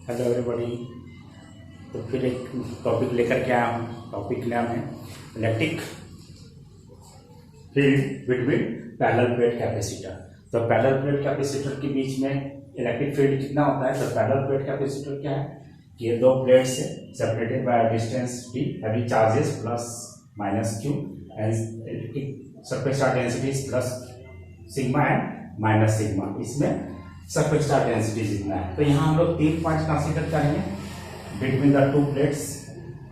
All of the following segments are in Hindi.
Hello everybody. तो फिर एक टॉपिक लेकर के आया हूँ। टॉपिक नाम है electric field between parallel plate capacitor. तो पैरेलल प्लेट कैपेसिटर के बीच में इलेक्ट्रिक फील्ड कितना होता है? तो पैरेलल प्लेट कैपेसिटर क्या है कि ये दो प्लेट से separated by distance D having charges plus minus Q and electric surface charge density is plus sigma and minus sigma. इसमें सरफेस चार्ज डेंसिटी जितना है। तो यहाँ हम लोग 3 पॉइंट कंसीडर करेंगे between the two plates.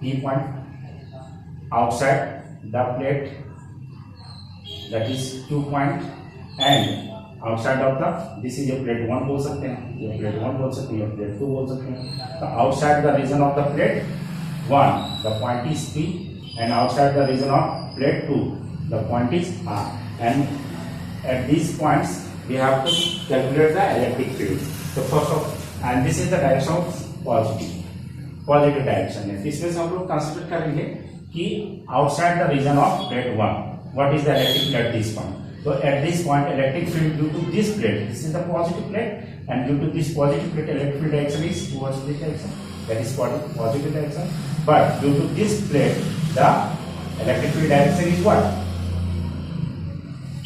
P point outside the plate that is 2 point and outside of the this is a plate 1 बोल सकते हैं, ये प्लेट 1 बोल सकते हैं, प्लेट 2 बोल सकते हैं। तो outside the region of the plate 1 the point is P and outside the region of plate 2 the point is R and at these points we have to calculate the electric field. So first of and this is the direction of positive direction है। इसमें से हम लोग कंसीडर करेंगे कि outside the region of plate 1 what is the electric field at this point. So at this point electric field due to this plate, this is the positive plate and due to this positive plate electric field direction is towards this direction, that is positive direction. But due to this plate the electric field direction is what?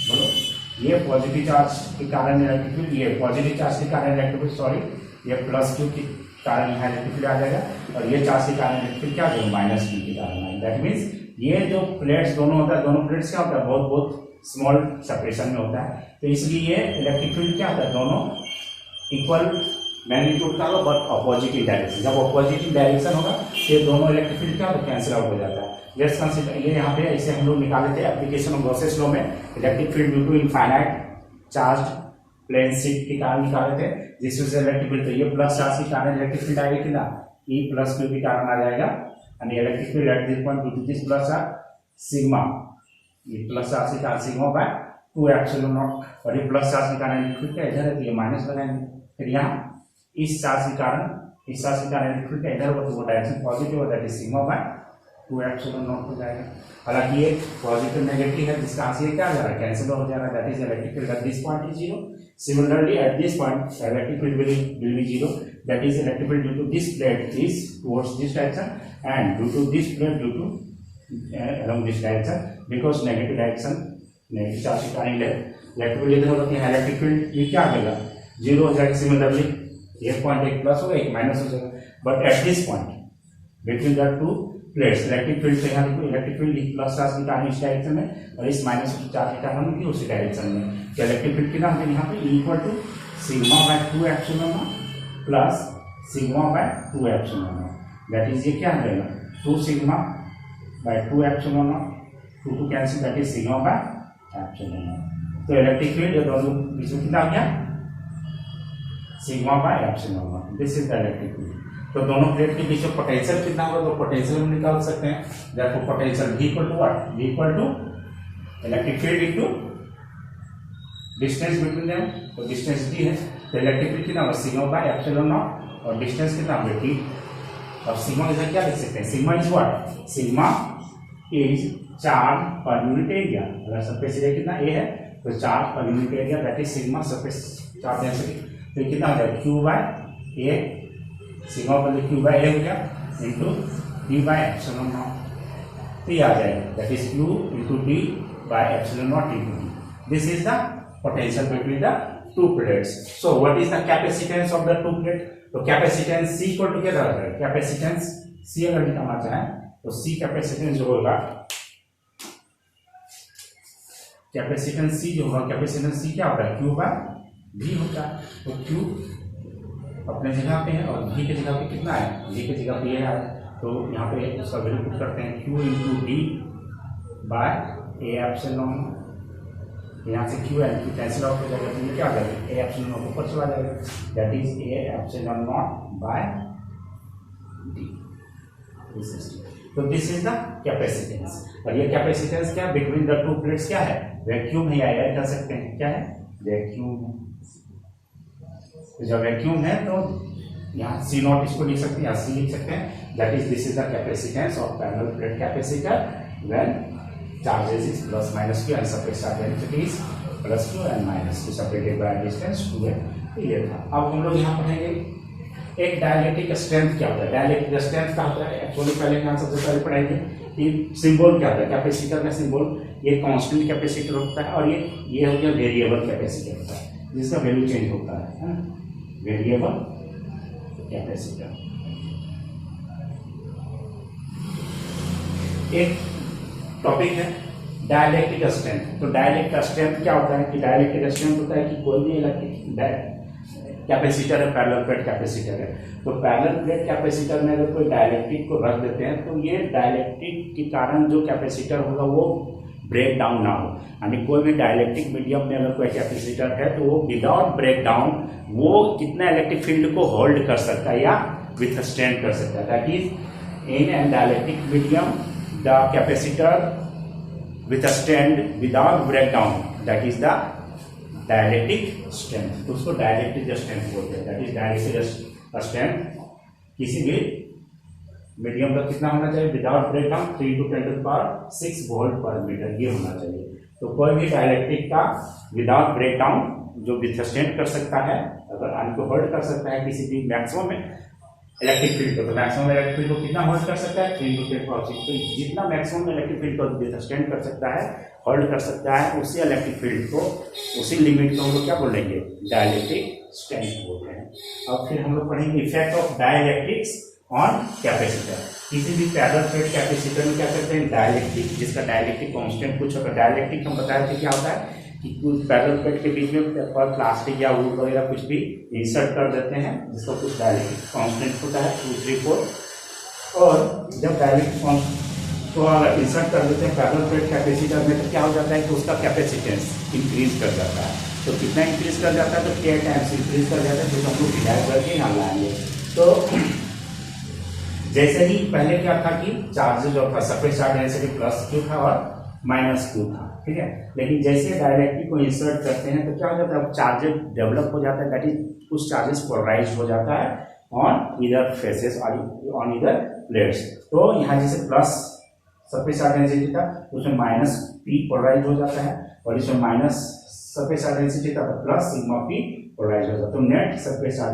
बोलो, ये पॉजिटिव चार्ज के कारण इलेक्ट्रिक फील्ड, ये पॉजिटिव चार्ज के कारण इलेक्ट्रिक फील्ड सॉरी ये प्लस क्यू के कारण यहाँ इलेक्ट्रिक फील्ड आ जाएगा और ये चार्ज के कारण इलेक्ट्रिक फील्ड क्या हो जाएगा? माइनस क्यू के कारण आएगा। दैट मीन्स ये जो प्लेट्स दोनों होता है, दोनों प्लेट्स क्या होता है? बहुत बहुत स्मॉल सेपरेशन में होता है। तो इसलिए ये इलेक्ट्रिक फील्ड क्या होता है? दोनों इक्वल मैग्नीट्यूड का होगा बट अपोजिटिव डायरेक्शन। जब अपोजिटिव डायरेक्शन होगा ये दोनों इलेक्ट्रिक फील्ड क्या होता है? कैंसिल आउट हो जाता है। लेट्स कंसीडर ये यहाँ पे इसे हम लोग निकाले थे एप्लीकेशन ऑफ गॉसेस लॉ में। Electric field due to infinite charge plane sheet के कारण निकाले थे, जिसमें से इलेक्ट्रिक फील्ड तो ये प्लस चार्ज के कारण इलेक्ट्रिक फील्ड आएगी कितना? ई प्लस क्यू के कारण आ जाएगा and electric field at this point due to this plus charge sigma, ये प्लस चार्ज के कारण सिग्मा बाय 2 एप्सिलॉन नॉट और ये प्लस चार्ज के कारण इलेक्ट्रिक फील्ड इधर है तो ये माइनस लगाएंगे। फिर यहाँ इस चार्ज के कारण इलेक्ट्रिक फील्ड इधर होगा तो वो डायरेक्शन पॉजिटिव होता है, सिग्मा बाय 2 एप्सिलॉन नॉट हो जाएगा। हालांकि ये पॉजिटिव नेगेटिव है जिसका आंसर क्या आ जा रहा है? कैंसिल हो जा रहा है। That is electric field at this point is 0। Similarly at this point electric field will be 0। That is electric field due to this plate is towards this direction and due to this plate due to along this direction because negative direction negative charge के कारण इलेक्ट्रिक फील्ड इधर होगा तो इलेक्ट्रिक फील्ड ये क्या आ जाएगा? 0 हो जाएगा। सिमिलरली एक पॉइंट एक प्लस होगा एक माइनस हो जाएगा। But at this point between the two plates electric field से यहाँ देखो इलेक्ट्रिक फील्ड प्लस चार्ज के कारण इस डायरेक्शन में और इस माइनस चार्ज के कारण भी उसी डायरेक्शन में। तो इलेक्ट्रिक फील्ड कितना होगा यहाँ पे? Equal to sigma by 2 epsilon naught plus sigma by 2 epsilon naught. That is ये क्या हो जाएगा? 2 sigma by 2 epsilon naught 2 cancel that is sigma by epsilon naught. तो इलेक्ट्रिक फील्ड ये दोनों बीच में कितना आ गया? Sigma by epsilon naught. This is the electric field. तो दोनों प्लेट के बीच में पोटेंशियल कितना होगा? तो पोटेंशियल हम निकाल सकते हैं। देखो potential V equal to what? V equal to electric field into distance between them. तो डिस्टेंस D है तो इलेक्ट्रिक फील्ड कितना होगा? सिग्मा बाय एप्सिलॉन नॉट और डिस्टेंस कितना होगा? D। और सिग्मा इधर क्या लिख सकते हैं? Sigma is what? Sigma is charge per unit area. अगर सरफेस एरिया कितना A है तो charge per unit area that is sigma surface charge density. तो कितना हो जाएगा? Q बाय A सिग्मा बदले Q बाय A हो गया into D bye epsilon naught. तो ये आ जाएगा that is Q into D bye epsilon naught into D। This is the potential between the two plates. So what is the capacitance of the two plate? तो कैपेसिटेंस C इक्वल टू क्या रहता है? कैपेसिटेंस C अगर निकालना चाहें तो C कैपेसिटेंस जो होगा कैपेसिटेंस C जो होगा कैपेसिटेंस C क्या होता है? Q बाय V होता है। तो Q अपने जगह पे है और V की जगह पे कितना है? V की जगह पे है तो यहाँ पे उसका वैल्यू पुट करते हैं Q into D by A epsilon. यहाँ से Q and Q cancel out हो जाएगा तो ये क्या आ जाएगा? A एप्सिलॉन नॉट ऊपर चला जाएगा that is A epsilon naught by D। तो दिस इज द कैपेसिटेंस। और ये कैपेसिटेंस क्या बिटवीन द टू प्लेट्स क्या है? वैक्यूम है या एयर कह सकते हैं। क्या है? वैक्यूम। तो जब वैक्यूम है तो यहाँ C नॉट इसको लिख सकते हैं, यहाँ C लिख सकते हैं। That is this is the capacitance of parallel plate capacitor when charges is plus minus Q and surface charge density is plus Q and minus Q separated by distance 2 है। ये था। अब हम लोग यहाँ पढ़ेंगे एक डायलेक्ट्रिक स्ट्रेंथ क्या होता है? डायलेक्ट्रिक स्ट्रेंथ क्या होता है? एक्चुअली पहले यहाँ सबसे पहले पढ़ाएंगे कि सिंबल क्या होता है। कैपेसिटर का सिंबल ये कांस्टेंट कैपेसिटर होता है और ये हो गया वेरिएबल कैपेसिटर होता है जिसका वैल्यू चेंज होता है ना, वेरिएबल कैपेसिटर। एक टॉपिक है डायलेक्ट्रिक स्ट्रेंथ। तो डायलेक्ट्रिक स्ट्रेंथ क्या होता है कि डायलेक्ट्रिक स्ट्रेंथ होता है कि कोई भी इलेक्ट्रिक कैपेसिटर है, पैरेलल प्लेट कैपेसिटर है, तो पैरेलल प्लेट कैपेसिटर में अगर कोई डायलेक्ट्रिक को रख देते हैं तो ये डायलेक्ट्रिक के कारण जो कैपेसिटर होगा वो ब्रेक डाउन ना हो। यानी कोई भी डायलेक्ट्रिक मीडियम में अगर कोई कैपेसिटर है तो वो विदाउट ब्रेक डाउन वो कितना इलेक्ट्रिक फील्ड को होल्ड कर सकता है या विथस्टैंड कर सकता है। That is in an dielectric medium the capacitor withstand without breakdown, that is the dielectric strength. उसको डायलेक्ट्रिक स्ट्रेंथ बोलते हैं। दैट इज डायलेक्ट्रिक स्ट्रेंथ किसी भी मीडियम का कितना होना चाहिए विदाउट ब्रेकडाउन 3 × 10⁶ वोल्ट पर मीटर ये होना चाहिए। तो कोई भी डायलेक्ट्रिक का विदाउट ब्रेकडाउन जो विथस्टैंड कर सकता है, अगर आन को होल्ड कर सकता है किसी भी मैक्सिमम में इलेक्ट्रिक फील्ड को, तो मैक्सिमम इलेक्ट्रिक फील्ड को कितना होल्ड कर सकता है 3 × 10⁶। तो जितना मैक्सिमम इलेक्ट्रिक फील्ड को विथस्टैंड कर सकता है, होल्ड कर सकता है, उसी इलेक्ट्रिक फील्ड को, उसी लिमिट को हम लोग क्या बोलेंगे डायलेक्ट्रिक स्ट्रेंथ बोलते हैं। अब फिर हम लोग पढ़ेंगे effect of dielectrics on capacitor. किसी भी पैरेलल प्लेट कैपेसिटर में क्या करते हैं डायलेक्ट्रिक, जिसका डायलेक्ट्रिक कांस्टेंट कुछ होगा। डायलेक्ट्रिक हम बताए थे क्या होता है कि कुछ पैरेलल प्लेट के बीच में प्लास्टिक या वुड वगैरह कुछ भी इंसर्ट कर देते हैं जिसका कुछ डायलेक्ट्रिक कांस्टेंट होता है 2, 3, 4। और जब डायलेक्ट्रिक को अगर इंसर्ट कर देते हैं पैरेलल प्लेट कैपेसिटर में तो क्या हो जाता है कि उसका कैपेसिटेंस इंक्रीज कर जाता है। तो कितना इंक्रीज कर जाता है तो k टाइम्स इंक्रीज कर जाता है, जो हम लोग डिवाइड करके यहाँ लाएंगे। तो जैसे ही पहले क्या था कि चार्ज जो था सरफेस चार्ज डेंसिटी +q था और -q था, ठीक है। लेकिन जैसे डायरेक्टली को इंसर्ट करते हैं तो क्या हो जाता है चार्जेस डेवलप हो जाता है। दैट इज कुछ चार्जेस पोलराइज हो जाता है ऑन ईदर फेसेस और ऑन ईदर प्लेट्स। तो यहाँ जैसे प्लस सरफेस चार्ज डेंसिटी था उसमें -p पोलराइज हो जाता है और इसमें माइनस सरफेस चार्ज डेंसिटी था तो +σp पोलराइज हो जाता है। तो नेट सरफेस चार्ज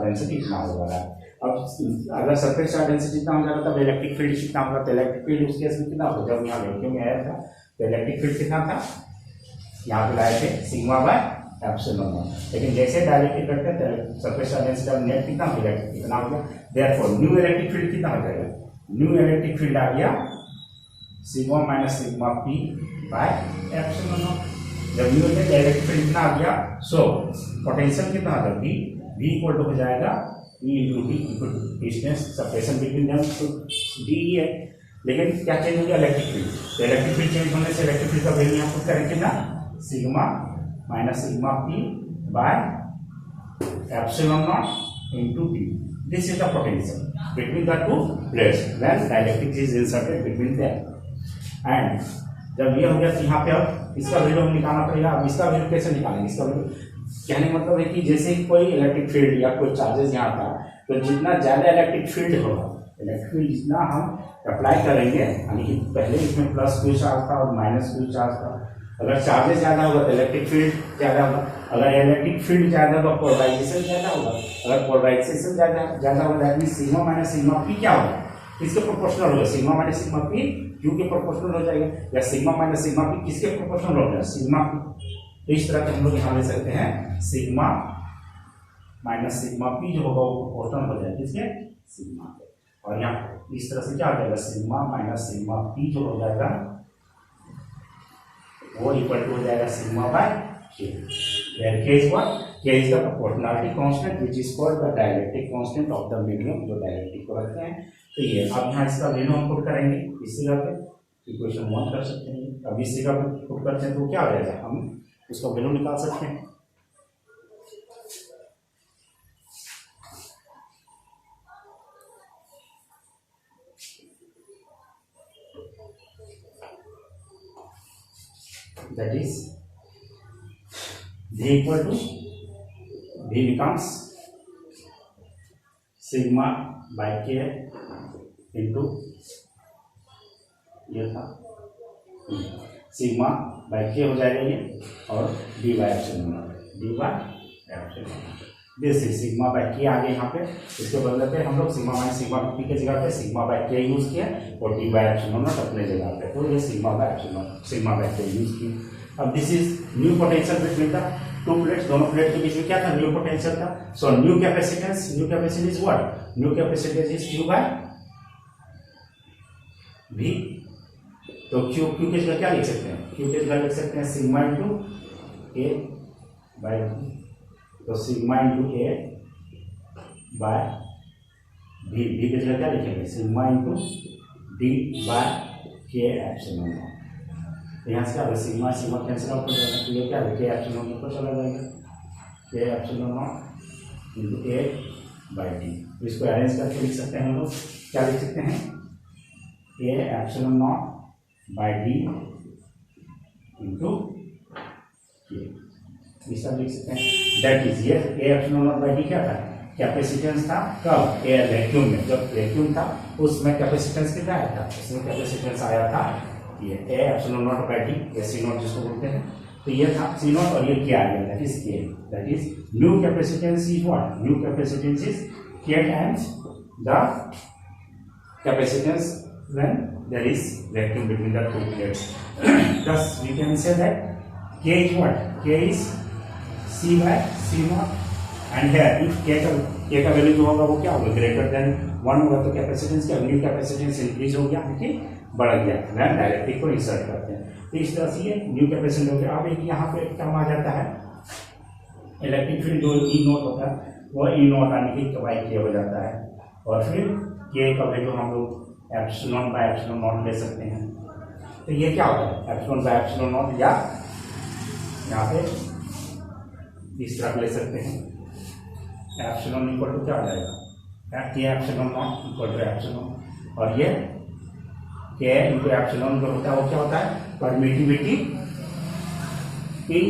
डेंसिटी इतना हो जा रहा है। अब अगर सरफेस चार्ज डेंसिटी जितना हो जाता है तब इलेक्ट्रिक फील्ड कितना होगा, तो इलेक्ट्रिक फील्ड उस केस में कितना होगा, जब यहाँ वैक्यूम में आया था तो इलेक्ट्रिक फील्ड कितना था, यहाँ पे लाए थे σ/ε0। लेकिन जैसे डायलेक्ट्रिक करते हैं तो सरफेस चार्ज डेंसिटी अब नेट कितना हो गया, कितना हो गया। देयरफॉर न्यू इलेक्ट्रिक फील्ड कितना हो जाएगा, न्यू इलेक्ट्रिक फील्ड आ गया σ - σp/ε0। जब न्यू इलेक्ट्रिक फील्ड कितना आ गया, सो पोटेंशियल कितना आ जाएगा, v इक्वल हो जाएगा E × D distance separation between them तो D है। लेकिन क्या चेंज हो गया इलेक्ट्रिक फील्ड, तो इलेक्ट्रिक फील्ड चेंज होने से इलेक्ट्रिक फील्ड का वैल्यू यहाँ पुट करेंगे ना σ - σp/ε0 × D। This is the potential between the two plates when dielectric is inserted between them. And जब ये हो गया तो यहाँ पे अब इसका वैल्यू हम निकालना पड़ेगा। अब इसका वैल्यू कैसे निकालेंगे, इसका वैल्यू कहने का मतलब है कि जैसे कोई इलेक्ट्रिक फील्ड या कोई चार्जेस यहाँ था तो जितना ज़्यादा इलेक्ट्रिक फील्ड होगा, इलेक्ट्रिक फील्ड जितना हम अप्लाई करेंगे, यानी कि पहले इसमें +q चार्ज था और -q चार्ज था। अगर चार्जेस ज़्यादा होगा तो इलेक्ट्रिक फील्ड ज़्यादा होगा, अगर इलेक्ट्रिक फील्ड ज़्यादा होगा पोलराइजेशन ज़्यादा होगा, अगर पोलराइजेशन ज़्यादा होगा दैट मीन्स σ - σp क्या होगा, किसके प्रोपोर्शनल होगा, σ - σp q के प्रोपोर्शनल हो जाएगा, या σ - σp किसके प्रोपोर्शनल होगा, σp। तो इस तरह के हम लोग यहाँ ले सकते हैं σ - σp जो होगा वो प्रोपोर्शनल हो जाएगा किसके, σ के। और यहाँ इस तरह से क्या हो जाएगा σ - σp जो हो जाएगा वो इक्वल टू हो जाएगा σ/k। Where k is what? K is the proportionality constant which is called the dielectric constant of the medium, जो डायलेक्ट्रिक को रखते हैं। तो ये अब यहाँ इसका वैल्यू हम पुट करेंगे इस जगह पे, इक्वेशन 1 कर सकते हैं। अब इस जगह पे पुट करते हैं तो क्या हो जाएगा, हम उसका वैल्यू निकाल सकते हैं। That is V equal to V becomes σ/k into ये था σ/k हो जाएगा ये, और d/ε0। This is sigma by के आ गए यहाँ पे, इसके बदले पे हम लोग सिग्मा माइनस सिग्मा टी के जगह पे सिग्मा बाय के यूज किया और टी बाय एप्सिलॉन नॉट अपने जगह पे, तो ये sigma by epsilon sigma by K use किया। अब this is new potential between the two plates, दोनों प्लेट के बीच में क्या था, न्यू पोटेंशियल था। So new capacitance is what, new capacitance is Q by V. तो क्यू क्यू के जगह क्या लिख सकते हैं, क्यू के जगह लिख सकते हैं sigma into A by V, तो sigma into A by V, V के जगह क्या लिखेंगे sigma into D by K epsilon naught. यहाँ से क्या होगा सिग्मा सिग्मा कैंसिल आउट हो जाएगा, तो ये क्या है के एप्सिलॉन नॉट पर चला जाएगा, K epsilon naught into A by D. इसको अरेंज करके लिख सकते हैं हम लोग, क्या लिख सकते हैं A epsilon naught by D into K, इस तरह लिख सकते हैं। दैट इज ये A epsilon naught by D क्या था, कैपेसिटेंस था कब, एयर वैक्यूम में, जब वैक्यूम था उसमें कैपेसिटेंस कितना आया था, उसमें कैपेसिटेंस आया था ये A epsilon naught by D, या सी नॉट जिसको बोलते हैं, तो ये था सी नॉट और ये क्या आ गया, that is K, that is new capacitance is what, new capacitance is K times the capacitance when there is vacuum between the two plates. Thus we can say that K is what? K is C by C naught, and here if K का वैल्यू जो होगा वो क्या होगा ग्रेटर देन 1 होगा, तो कैपेसिटेंस क्या, न्यू कैपेसिटेंस इंक्रीज हो गया कि बढ़ गया, वैन डायरेक्ट्रिक को इंसर्ट करते हैं, तो इस तरह से ये न्यू कैपेसिटेंस हो गया। अब एक यहाँ पे टर्म आ जाता है इलेक्ट्रिक फील्ड, जो ई नोट होता है वो ई नोट आने की बाई के हो जाता है, और फिर के का वैल्यू हम लोग एप्सिलॉन बाय एप्सिलॉन नॉट ले सकते हैं। तो ये क्या होता है एप्सिलॉन बाय एप्सिलॉन नॉट, या यहाँ पे इस तरह ले सकते हैं एप्सिलॉन इक्वल टू क्या हो जाएगा K epsilon naught equal to epsilon, और ये के इंटू एप्सिलॉन जो होता है वो क्या होता है permittivity in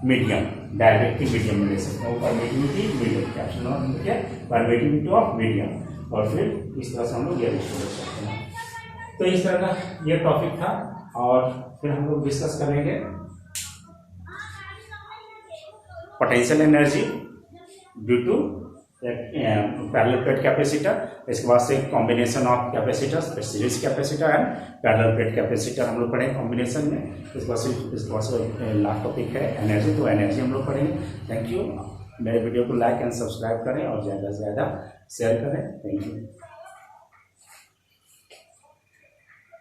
medium, directive medium में ले सकते हैं, परमिटिविटी मीडियम एप्सिलॉन क्या परमिटिविटी ऑफ मीडियम, और फिर इस तरह से हम लोग ये रिस्टोर कर सकते हैं। तो इस तरह का ये टॉपिक था, और फिर हम लोग डिस्कस करेंगे potential energy due to parallel plate capacitor, इसके बाद से combination of capacitors, series capacitor and parallel plate capacitor हम लोग पढ़ेंगे कॉम्बिनेशन में। इसके बाद से लास्ट टॉपिक है एनर्जी, तो एनर्जी हम लोग पढ़ेंगे। थैंक यू, मेरे वीडियो को लाइक एंड सब्सक्राइब करें और ज़्यादा से ज़्यादा शेयर करें। Thank you.